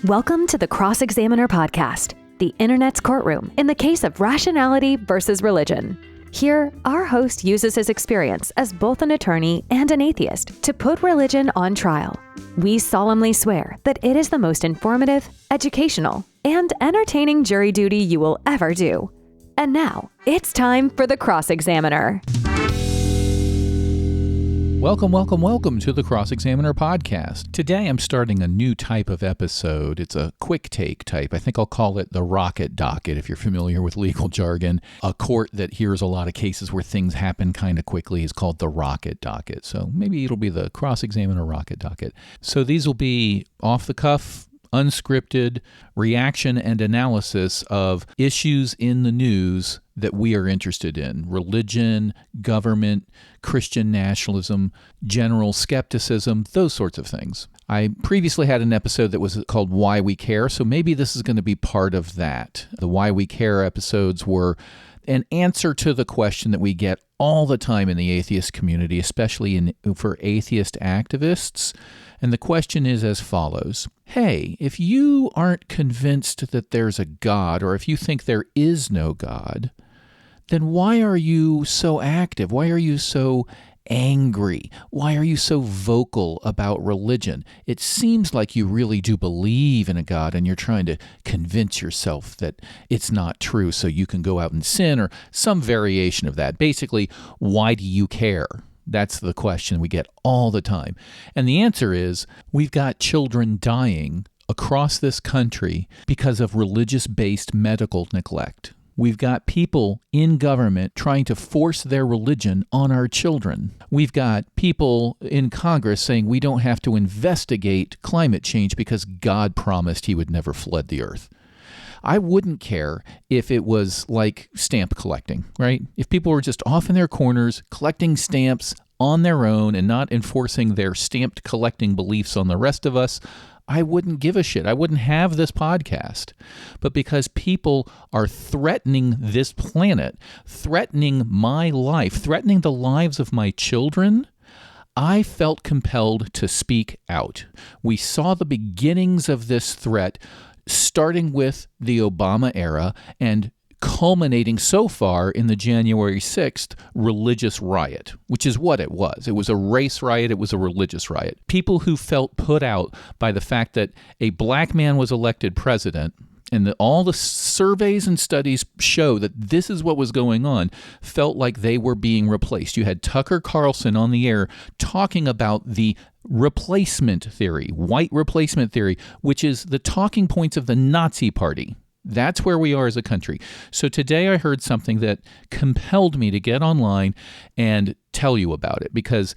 Welcome to the Cross-Examiner Podcast, the Internet's courtroom in the case of rationality versus religion. Here, our host uses his experience as both an attorney and an atheist to put religion on trial. We solemnly swear that it is the most informative, educational, and entertaining jury duty you will ever do. And now, it's time for the Cross-Examiner. Welcome to the Cross-Examiner Podcast. Today I'm starting a new type of episode. It's a quick take type. I think I'll call it the Rocket Docket, if you're familiar with legal jargon. A court that hears a lot of cases where things happen kind of quickly is called the Rocket Docket. So maybe it'll be the Cross-Examiner Rocket Docket. So these will be off the cuff, unscripted reaction and analysis of issues in the news that we are interested in: religion, government, Christian nationalism, general skepticism, those sorts of things. I previously had an episode that was called Why We Care, so maybe this is going to be part of that. The Why We Care episodes were an answer to the question that we get all the time in the atheist community, especially for atheist activists. And the question is as follows. Hey, if you aren't convinced that there's a God, or if you think there is no God, then why are you so active? Why are you so angry? Why are you so vocal about religion? It seems like you really do believe in a God and you're trying to convince yourself that it's not true so you can go out and sin, or some variation of that. Basically, why do you care? That's the question we get all the time. And the answer is, we've got children dying across this country because of religious-based medical neglect. We've got people in government trying to force their religion on our children. We've got people in Congress saying we don't have to investigate climate change because God promised he would never flood the earth. I wouldn't care if it was like stamp collecting, right? If people were just off in their corners collecting stamps on their own and not enforcing their stamped collecting beliefs on the rest of us, I wouldn't give a shit. I wouldn't have this podcast. But because people are threatening this planet, threatening my life, threatening the lives of my children, I felt compelled to speak out. We saw the beginnings of this threat starting with the Obama era and culminating so far in the January 6th religious riot, which is what it was. It was a race riot. It was a religious riot. People who felt put out by the fact that a black man was elected president, and all the surveys and studies show that this is what was going on, felt like they were being replaced. You had Tucker Carlson on the air talking about the replacement theory, white replacement theory, which is the talking points of the Nazi Party. That's where we are as a country. So today I heard something that compelled me to get online and tell you about it, because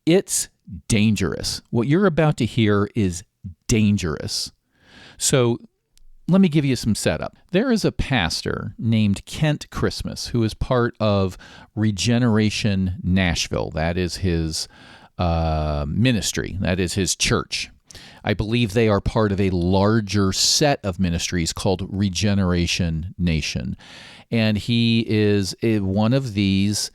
it's dangerous. What you're about to hear is dangerous. So let me give you some setup. There is a pastor named Kent Christmas who is part of Regeneration Nashville. That is his ministry. That is his church. I believe they are part of a larger set of ministries called Regeneration Nation. And he is one of these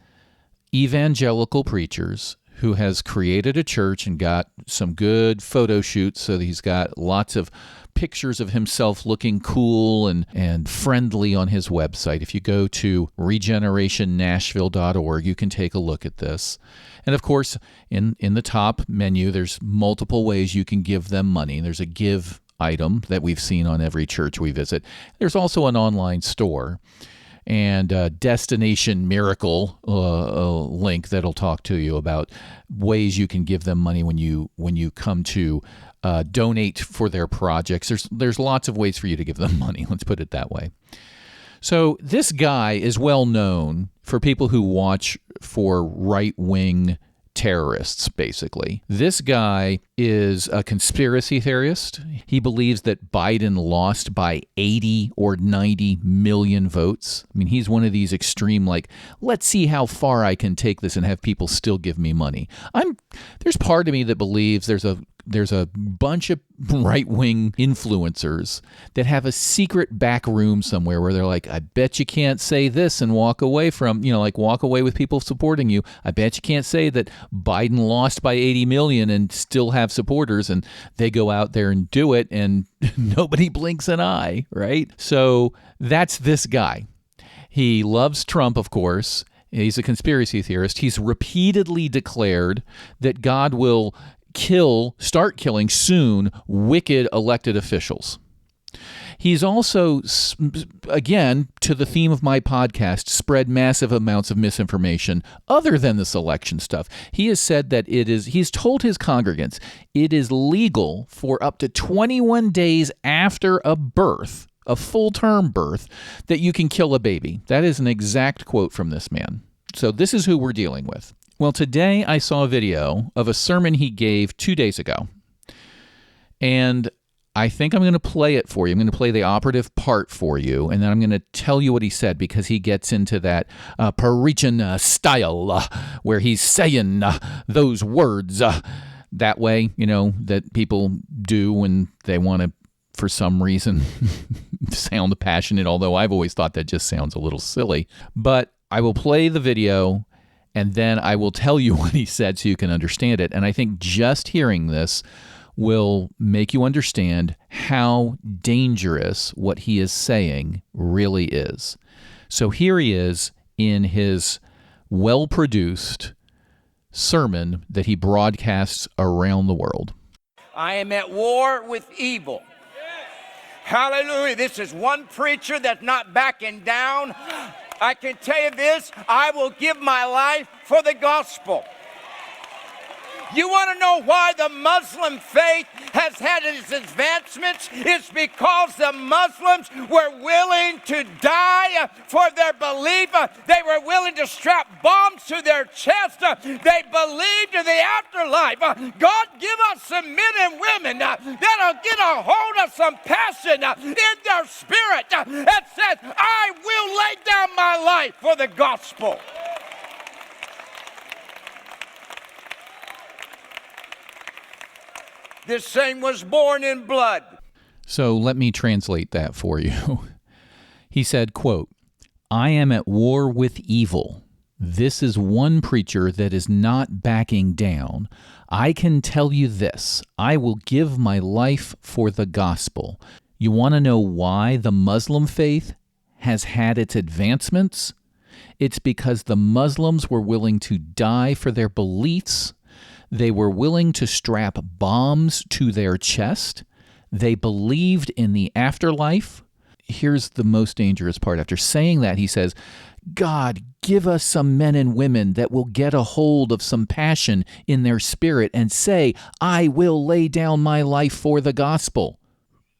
evangelical preachers who has created a church and got some good photo shoots. So he's got lots of pictures of himself looking cool and friendly on his website. If you go to regenerationnashville.org, you can take a look at this. And of course, in the top menu, there's multiple ways you can give them money. There's a give item that we've seen on every church we visit. There's also an online store and a Destination Miracle link that'll talk to you about ways you can give them money when you come to donate for their projects. There's lots of ways for you to give them money. Let's put it that way. So this guy is well known for people who watch for right-wing terrorists, basically. This guy is a conspiracy theorist. He believes that Biden lost by 80 or 90 million votes. I mean, he's one of these extreme, like, let's see how far I can take this and have people still give me money. There's part of me that believes there's a bunch of right-wing influencers that have a secret back room somewhere where they're like, I bet you can't say this and walk away from, like walk away with people supporting you. I bet you can't say that Biden lost by 80 million and still have supporters, and they go out there and do it and nobody blinks an eye, right? So that's this guy. He loves Trump, of course. He's a conspiracy theorist. He's repeatedly declared that God will start killing soon wicked elected officials. He's also, again, to the theme of my podcast, spread massive amounts of misinformation other than this election stuff. He has said that he's told his congregants, it is legal for up to 21 days after a birth, a full-term birth, that you can kill a baby. That is an exact quote from this man. So this is who we're dealing with. Well, today I saw a video of a sermon he gave 2 days ago, and I think I'm going to play it for you. I'm going to play the operative part for you, and then I'm going to tell you what he said, because he gets into that preaching style where he's saying those words that way, that people do when they want to, for some reason, sound passionate, although I've always thought that just sounds a little silly. But I will play the video, and then I will tell you what he said so you can understand it. And I think just hearing this will make you understand how dangerous what he is saying really is. So here he is in his well-produced sermon that he broadcasts around the world. I am at war with evil. Hallelujah. This is one preacher that's not backing down. I can tell you this, I will give my life for the gospel. You want to know why the Muslim faith has had its advancements? It's because the Muslims were willing to die for their belief. They were willing to strap bombs to their chest. They believed in the afterlife. God, give us some men and women that'll get a hold of some passion in their spirit that says, I will lay down my life for the gospel. This thing was born in blood. So let me translate that for you. He said, quote, I am at war with evil. This is one preacher that is not backing down. I can tell you this, I will give my life for the gospel. You want to know why the Muslim faith has had its advancements? It's because the Muslims were willing to die for their beliefs. They were willing to strap bombs to their chest. They believed in the afterlife. Here's the most dangerous part. After saying that, he says, God, give us some men and women that will get a hold of some passion in their spirit and say, I will lay down my life for the gospel.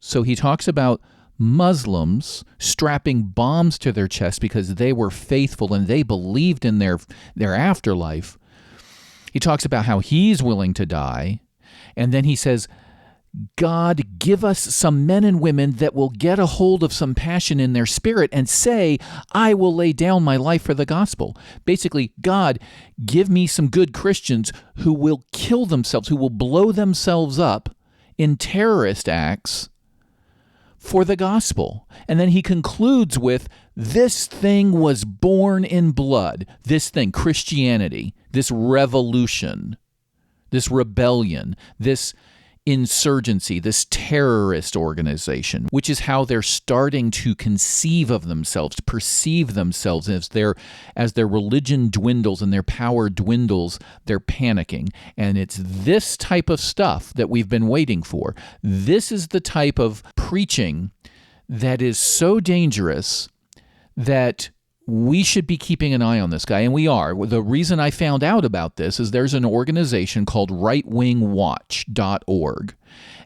So he talks about Muslims strapping bombs to their chest because they were faithful and they believed in their afterlife. He talks about how he's willing to die, and then he says, God, give us some men and women that will get a hold of some passion in their spirit and say, I will lay down my life for the gospel. Basically, God, give me some good Christians who will kill themselves, who will blow themselves up in terrorist acts for the gospel. And then he concludes with, this thing was born in blood. This thing, Christianity, this revolution, this rebellion, this insurgency, this terrorist organization, which is how they're starting to conceive of themselves, perceive themselves as their religion dwindles and their power dwindles, they're panicking. And it's this type of stuff that we've been waiting for. This is the type of preaching that is so dangerous that we should be keeping an eye on this guy, and we are. The reason I found out about this is there's an organization called rightwingwatch.org,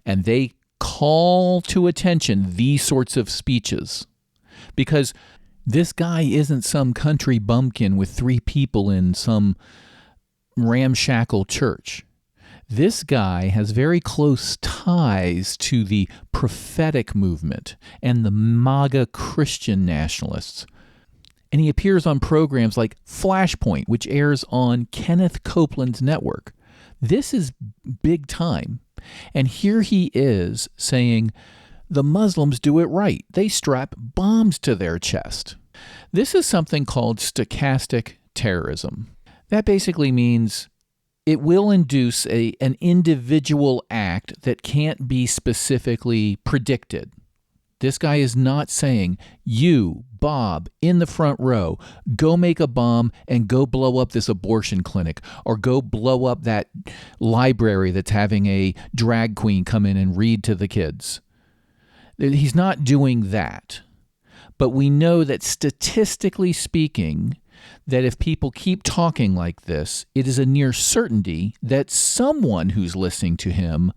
and they call to attention these sorts of speeches because this guy isn't some country bumpkin with 3 people in some ramshackle church. This guy has very close ties to the prophetic movement and the MAGA Christian nationalists. And he appears on programs like Flashpoint, which airs on Kenneth Copeland's network. This is big time. And here he is saying, the Muslims do it right. They strap bombs to their chest. This is something called stochastic terrorism. That basically means it will induce an individual act that can't be specifically predicted. This guy is not saying, you, Bob, in the front row, go make a bomb and go blow up this abortion clinic, or go blow up that library that's having a drag queen come in and read to the kids. He's not doing that. But we know that statistically speaking, that if people keep talking like this, it is a near certainty that someone who's listening to him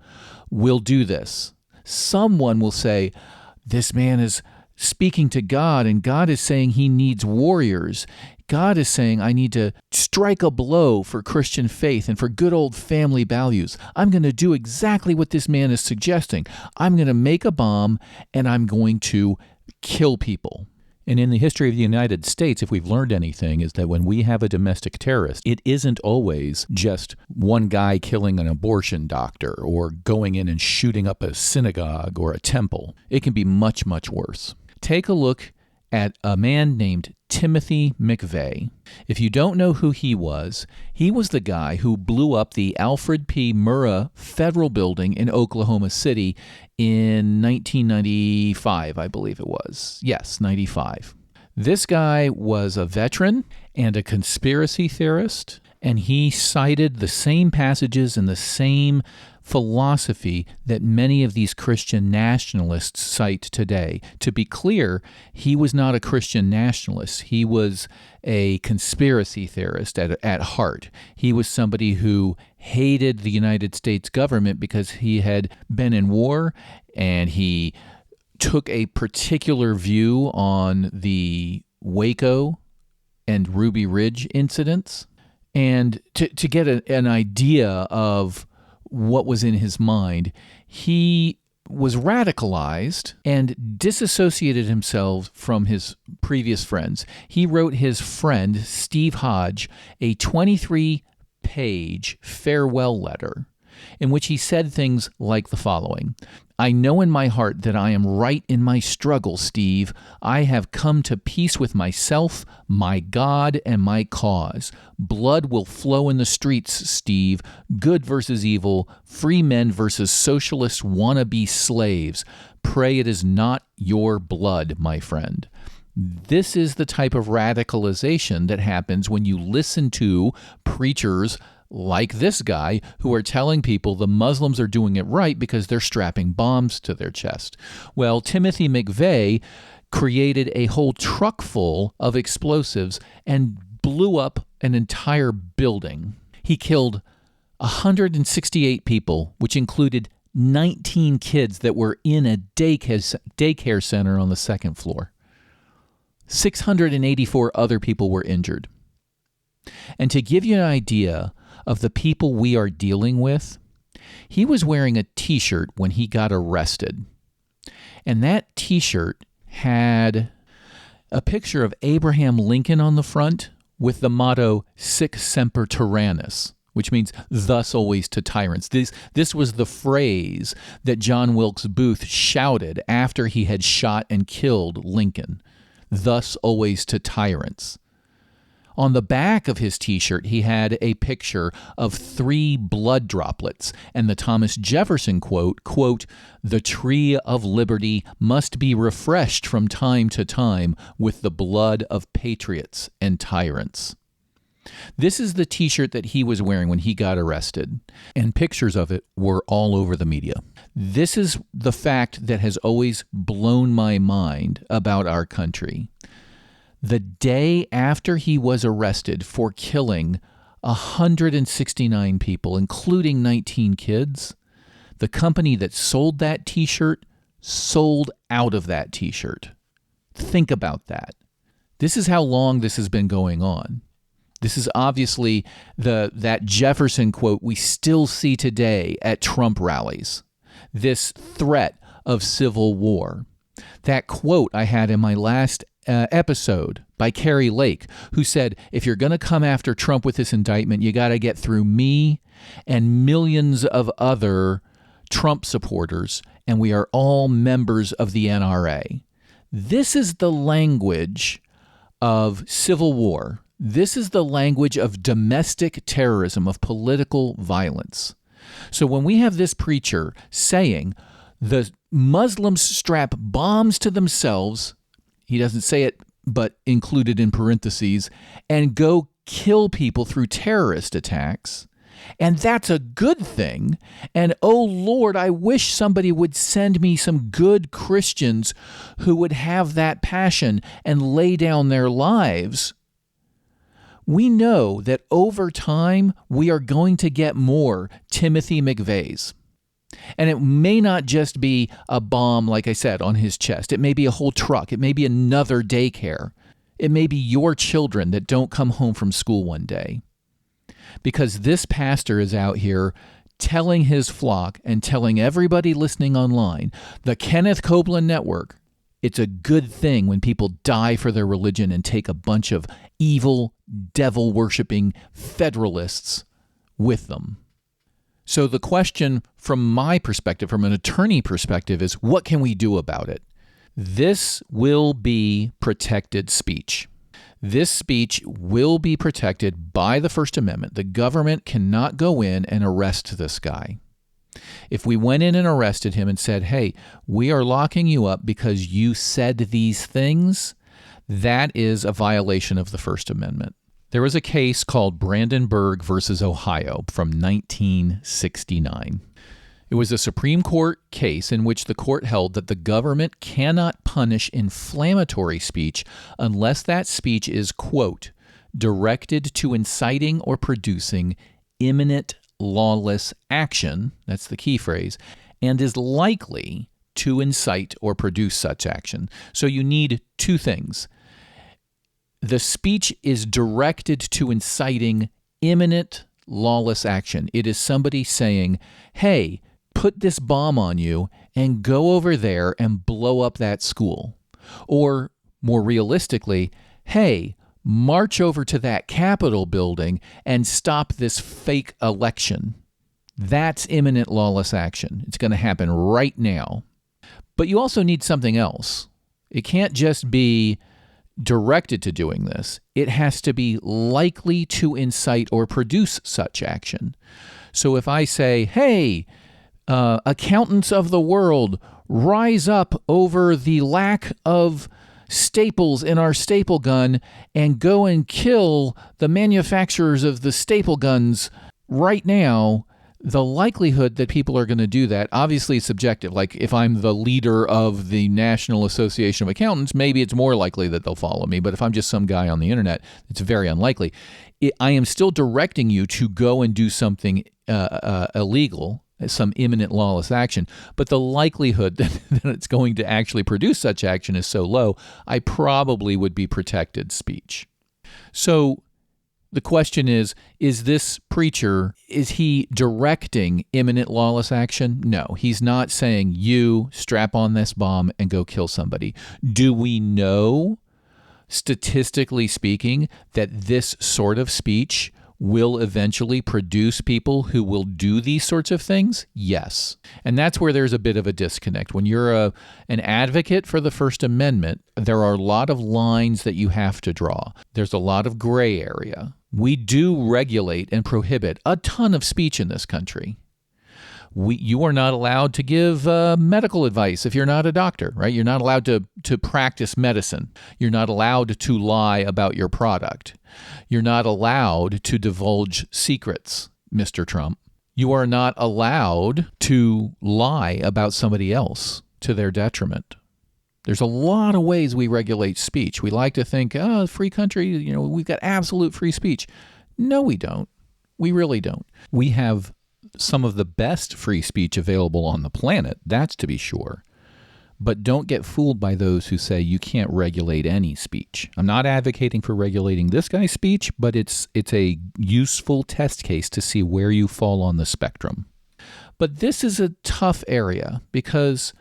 will do this. Someone will say, this man is speaking to God, and God is saying he needs warriors. God is saying, I need to strike a blow for Christian faith and for good old family values. I'm going to do exactly what this man is suggesting. I'm going to make a bomb, and I'm going to kill people. And in the history of the United States, if we've learned anything, is that when we have a domestic terrorist, it isn't always just one guy killing an abortion doctor or going in and shooting up a synagogue or a temple. It can be much, much worse. Take a look at a man named Timothy McVeigh. If you don't know who he was the guy who blew up the Alfred P. Murrah Federal Building in Oklahoma City in 1995, I believe it was. Yes, 95. This guy was a veteran and a conspiracy theorist, and he cited the same passages and the same philosophy that many of these Christian nationalists cite today. To be clear, he was not a Christian nationalist. He was a conspiracy theorist at heart. He was somebody who hated the United States government because he had been in war, and he took a particular view on the Waco and Ruby Ridge incidents. And to get an idea of what was in his mind, he was radicalized and disassociated himself from his previous friends. He wrote his friend, Steve Hodge, a 23-page farewell letter in which he said things like the following: I know in my heart that I am right in my struggle, Steve. I have come to peace with myself, my God, and my cause. Blood will flow in the streets, Steve. Good versus evil, free men versus socialist wannabe slaves. Pray it is not your blood, my friend. This is the type of radicalization that happens when you listen to preachers like this guy, who are telling people the Muslims are doing it right because they're strapping bombs to their chest. Well, Timothy McVeigh created a whole truck full of explosives and blew up an entire building. He killed 168 people, which included 19 kids that were in a daycare center on the second floor. 684 other people were injured. And to give you an idea of the people we are dealing with, he was wearing a T-shirt when he got arrested. And that T-shirt had a picture of Abraham Lincoln on the front with the motto, Sic Semper Tyrannis, which means thus always to tyrants. This was the phrase that John Wilkes Booth shouted after he had shot and killed Lincoln. Thus always to tyrants. On the back of his T-shirt, he had a picture of 3 blood droplets and the Thomas Jefferson quote, "The tree of liberty must be refreshed from time to time with the blood of patriots and tyrants." This is the T-shirt that he was wearing when he got arrested, and pictures of it were all over the media. This is the fact that has always blown my mind about our country. The day after he was arrested for killing 169 people, including 19 kids, the company that sold that T-shirt sold out of that T-shirt. Think about that. This is how long this has been going on. This is obviously that Jefferson quote we still see today at Trump rallies. This threat of civil war. That quote I had in my last episode by Carrie Lake, who said, if you're going to come after Trump with this indictment, you got to get through me and millions of other Trump supporters, and we are all members of the NRA. This is the language of civil war. This is the language of domestic terrorism, of political violence. So when we have this preacher saying the Muslims strap bombs to themselves, he doesn't say it, but included in parentheses, and go kill people through terrorist attacks, and that's a good thing, and oh Lord, I wish somebody would send me some good Christians who would have that passion and lay down their lives, we know that over time we are going to get more Timothy McVeighs. And it may not just be a bomb, like I said, on his chest. It may be a whole truck. It may be another daycare. It may be your children that don't come home from school one day. Because this pastor is out here telling his flock and telling everybody listening online, the Kenneth Copeland Network, it's a good thing when people die for their religion and take a bunch of evil, devil-worshipping Federalists with them. So the question from my perspective, from an attorney perspective, is what can we do about it? This will be protected speech. This speech will be protected by the First Amendment. The government cannot go in and arrest this guy. If we went in and arrested him and said, hey, we are locking you up because you said these things, that is a violation of the First Amendment. There was a case called Brandenburg versus Ohio from 1969. It was a Supreme Court case in which the court held that the government cannot punish inflammatory speech unless that speech is, quote, directed to inciting or producing imminent lawless action, that's the key phrase, and is likely to incite or produce such action. So you need two things. The speech is directed to inciting imminent lawless action. It is somebody saying, hey, put this bomb on you and go over there and blow up that school. Or more realistically, hey, march over to that Capitol building and stop this fake election. That's imminent lawless action. It's going to happen right now. But you also need something else. It can't just be directed to doing this. It has to be likely to incite or produce such action. So if I say, hey, accountants of the world, rise up over the lack of staples in our staple gun and go and kill the manufacturers of the staple guns right now, the likelihood that people are going to do that, obviously is subjective. Like if I'm the leader of the National Association of Accountants, maybe it's more likely that they'll follow me. But if I'm just some guy on the internet, it's very unlikely. I am still directing you to go and do something illegal, some imminent lawless action, but the likelihood that it's going to actually produce such action is so low, I probably would be protected speech. So the question is this preacher, is he directing imminent lawless action? No, he's not saying you strap on this bomb and go kill somebody. Do we know, statistically speaking, that this sort of speech will eventually produce people who will do these sorts of things? Yes. And that's where there's a bit of a disconnect. When you're an advocate for the First Amendment, there are a lot of lines that you have to draw. There's a lot of gray area. We do regulate and prohibit a ton of speech in this country. You are not allowed to give medical advice if you're not a doctor, right? You're not allowed to practice medicine. You're not allowed to lie about your product. You're not allowed to divulge secrets, Mr. Trump. You are not allowed to lie about somebody else to their detriment. There's a lot of ways we regulate speech. We like to think, free country, we've got absolute free speech. No, we don't. We really don't. We have some of the best free speech available on the planet, that's to be sure. But don't get fooled by those who say you can't regulate any speech. I'm not advocating for regulating this guy's speech, but it's a useful test case to see where you fall on the spectrum. But this is a tough area, because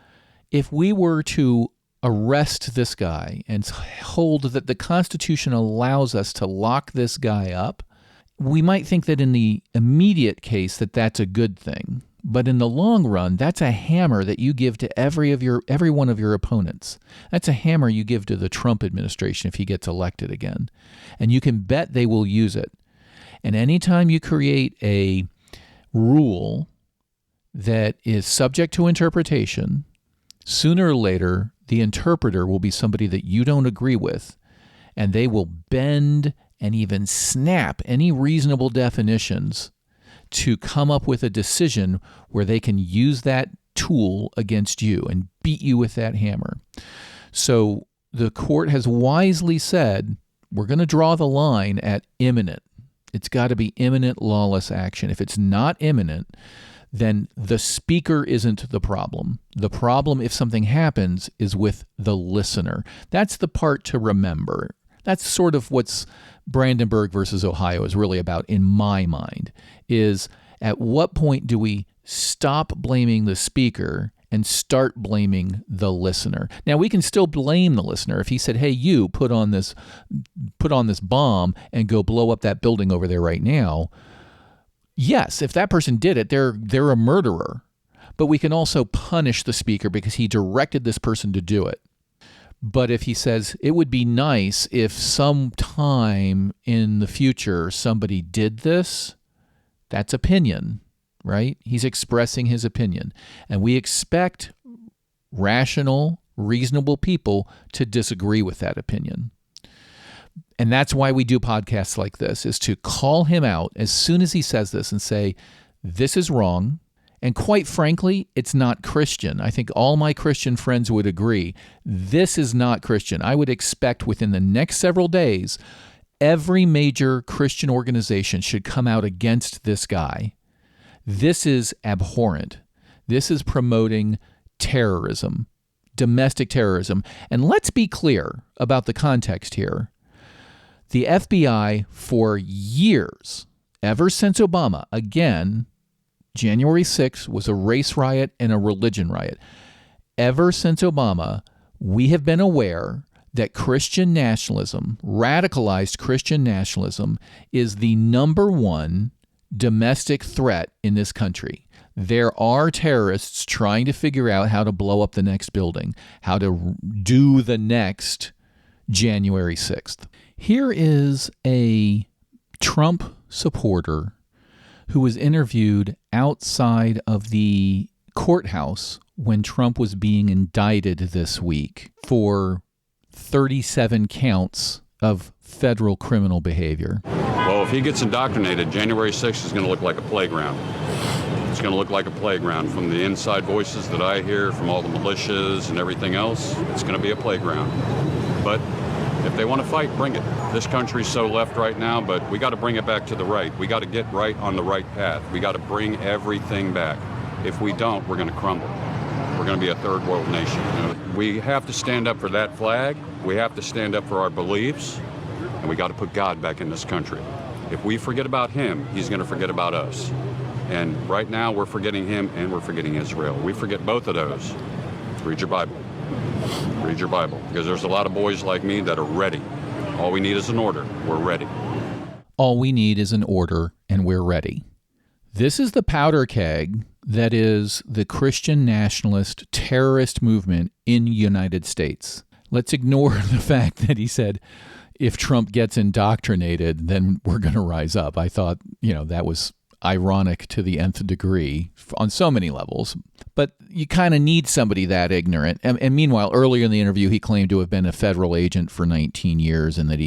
if we were to arrest this guy and hold that the Constitution allows us to lock this guy up, we might think that in the immediate case that that's a good thing. But in the long run, that's a hammer that you give to every one of your opponents. That's a hammer you give to the Trump administration if he gets elected again. And you can bet they will use it. And anytime you create a rule that is subject to interpretation, sooner or later, the interpreter will be somebody that you don't agree with, and they will bend and even snap any reasonable definitions to come up with a decision where they can use that tool against you and beat you with that hammer. So the court has wisely said, we're going to draw the line at imminent. It's got to be imminent lawless action. If it's not imminent, then the speaker isn't the problem. The problem, if something happens, is with the listener. That's the part to remember. That's sort of what's Brandenburg versus Ohio is really about in my mind, is at what point do we stop blaming the speaker and start blaming the listener? Now, we can still blame the listener. If he said, hey, you put on this bomb and go blow up that building over there right now, yes, if that person did it, they're a murderer. But we can also punish the speaker because he directed this person to do it. But if he says, it would be nice if sometime in the future somebody did this, that's opinion, right? He's expressing his opinion. And we expect rational, reasonable people to disagree with that opinion. And that's why we do podcasts like this, is to call him out as soon as he says this and say, this is wrong. And quite frankly, it's not Christian. I think all my Christian friends would agree. This is not Christian. I would expect within the next several days, every major Christian organization should come out against this guy. This is abhorrent. This is promoting terrorism, domestic terrorism. And let's be clear about the context here. The FBI for years, ever since Obama, again, January 6th was a race riot and a religion riot. Ever since Obama, we have been aware that Christian nationalism, radicalized Christian nationalism, is the number one domestic threat in this country. There are terrorists trying to figure out how to blow up the next building, how to do the next January 6th. Here is a Trump supporter who was interviewed outside of the courthouse when Trump was being indicted this week for 37 counts of federal criminal behavior. Well, if he gets indoctrinated, January 6th is going to look like a playground. It's going to look like a playground. From the inside voices that I hear, from all the militias and everything else, it's going to be a playground. But if they want to fight, bring it. This country's so left right now, but we got to bring it back to the right. We got to get right on the right path. We got to bring everything back. If we don't, we're going to crumble. We're going to be a third world nation. You know? We have to stand up for that flag. We have to stand up for our beliefs, and we got to put God back in this country. If we forget about him, he's going to forget about us. And right now, we're forgetting him and we're forgetting Israel. We forget both of those. Read your Bible. Read your Bible, because there's a lot of boys like me that are ready. All we need is an order. We're ready. All we need is an order, and we're ready. This is the powder keg that is the Christian nationalist terrorist movement in the United States. Let's ignore the fact that he said, if Trump gets indoctrinated, then we're going to rise up. I thought, that was ironic to the nth degree on so many levels. But you kind of need somebody that ignorant. And meanwhile, earlier in the interview, he claimed to have been a federal agent for 19 years and that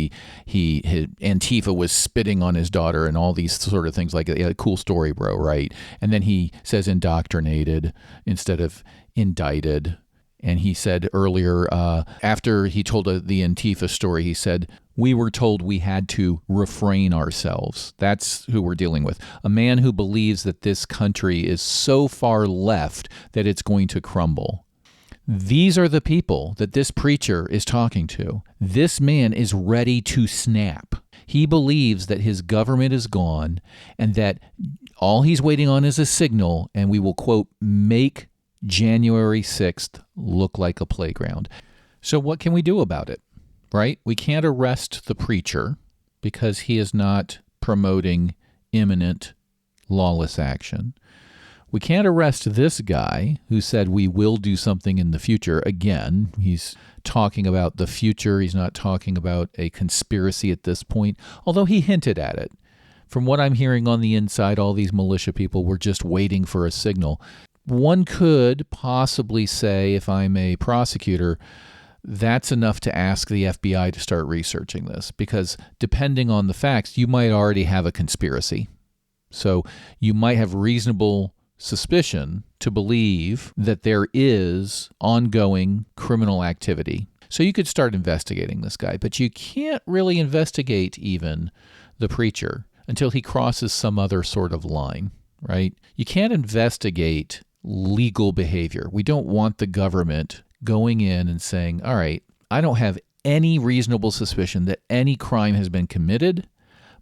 Antifa was spitting on his daughter and all these sort of things. Like, a cool story, bro, right? And then he says indoctrinated instead of indicted. And he said earlier, after he told the Antifa story, he said, we were told we had to refrain ourselves. That's who we're dealing with. A man who believes that this country is so far left that it's going to crumble. These are the people that this preacher is talking to. This man is ready to snap. He believes that his government is gone and that all he's waiting on is a signal, and we will, quote, make January 6th look like a playground. So what can we do about it, right? We can't arrest the preacher because he is not promoting imminent lawless action. We can't arrest this guy who said we will do something in the future. Again, he's talking about the future. He's not talking about a conspiracy at this point, although he hinted at it. From what I'm hearing on the inside, all these militia people were just waiting for a signal. One could possibly say, if I'm a prosecutor, that's enough to ask the FBI to start researching this, because depending on the facts, you might already have a conspiracy. So you might have reasonable suspicion to believe that there is ongoing criminal activity. So you could start investigating this guy, but you can't really investigate even the preacher until he crosses some other sort of line, right? You can't investigate legal behavior. We don't want the government going in and saying, all right, I don't have any reasonable suspicion that any crime has been committed,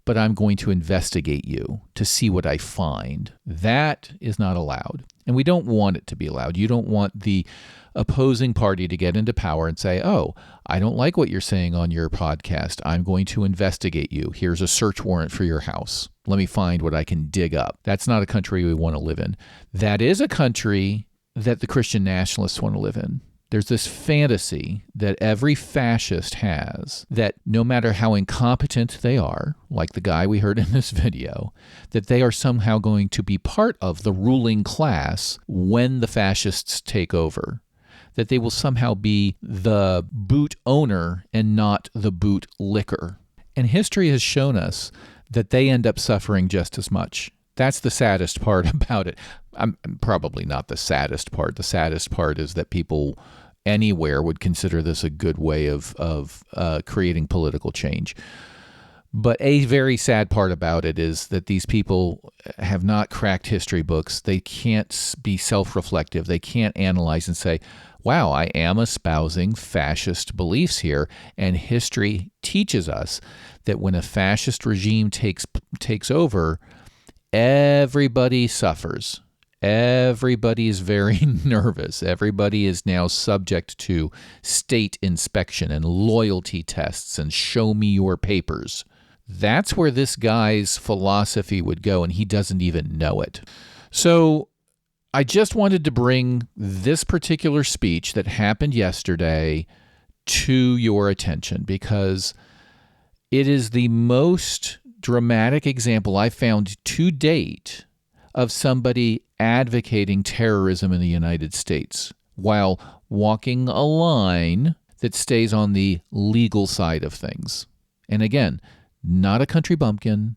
but I'm going to investigate you to see what I find. That is not allowed. And we don't want it to be allowed. You don't want the opposing party to get into power and say, oh, I don't like what you're saying on your podcast. I'm going to investigate you. Here's a search warrant for your house. Let me find what I can dig up. That's not a country we want to live in. That is a country that the Christian nationalists want to live in. There's this fantasy that every fascist has that no matter how incompetent they are, like the guy we heard in this video, that they are somehow going to be part of the ruling class when the fascists take over, that they will somehow be the boot owner and not the boot licker. And history has shown us that they end up suffering just as much. That's the saddest part about it. I'm probably not the saddest part. The saddest part is that people anywhere would consider this a good way of creating political change. But a very sad part about it is that these people have not cracked history books. They can't be self-reflective. They can't analyze and say, wow, I am espousing fascist beliefs here. And history teaches us that when a fascist regime takes over, everybody suffers. Everybody is very nervous. Everybody is now subject to state inspection and loyalty tests and show me your papers. That's where this guy's philosophy would go, and he doesn't even know it. So I just wanted to bring this particular speech that happened yesterday to your attention because it is the most dramatic example I've found to date of somebody advocating terrorism in the United States while walking a line that stays on the legal side of things. And again, not a country bumpkin,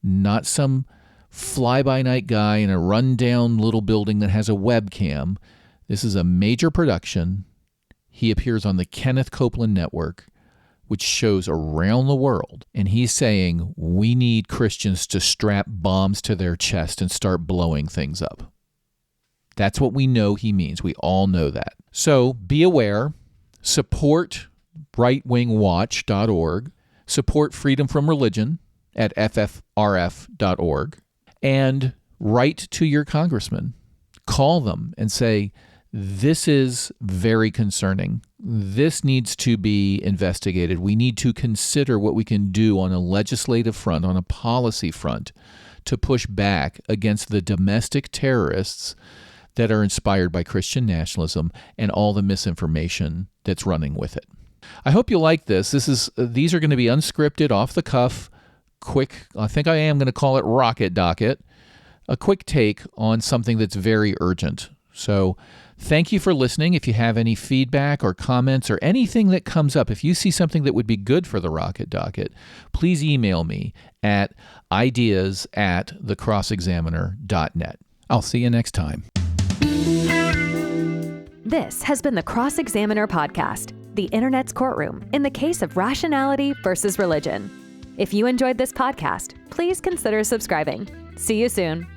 not some fly-by-night guy in a rundown little building that has a webcam. This is a major production. He appears on the Kenneth Copeland Network, which shows around the world. And he's saying we need Christians to strap bombs to their chest and start blowing things up. That's what we know he means. We all know that. So be aware. Support rightwingwatch.org. Support freedom from religion at ffrf.org. And write to your congressman. Call them and say, this is very concerning. This needs to be investigated. We need to consider what we can do on a legislative front, on a policy front, to push back against the domestic terrorists that are inspired by Christian nationalism and all the misinformation that's running with it. I hope you like this. These are going to be unscripted, off the cuff, quick. I think I am going to call it Rocket Docket, a quick take on something that's very urgent. So thank you for listening. If you have any feedback or comments or anything that comes up, if you see something that would be good for the Rocket Docket, please email me at ideas@thecrossexaminer.net. I'll see you next time. This has been the Cross Examiner Podcast, the Internet's courtroom in the case of rationality versus religion. If you enjoyed this podcast, please consider subscribing. See you soon.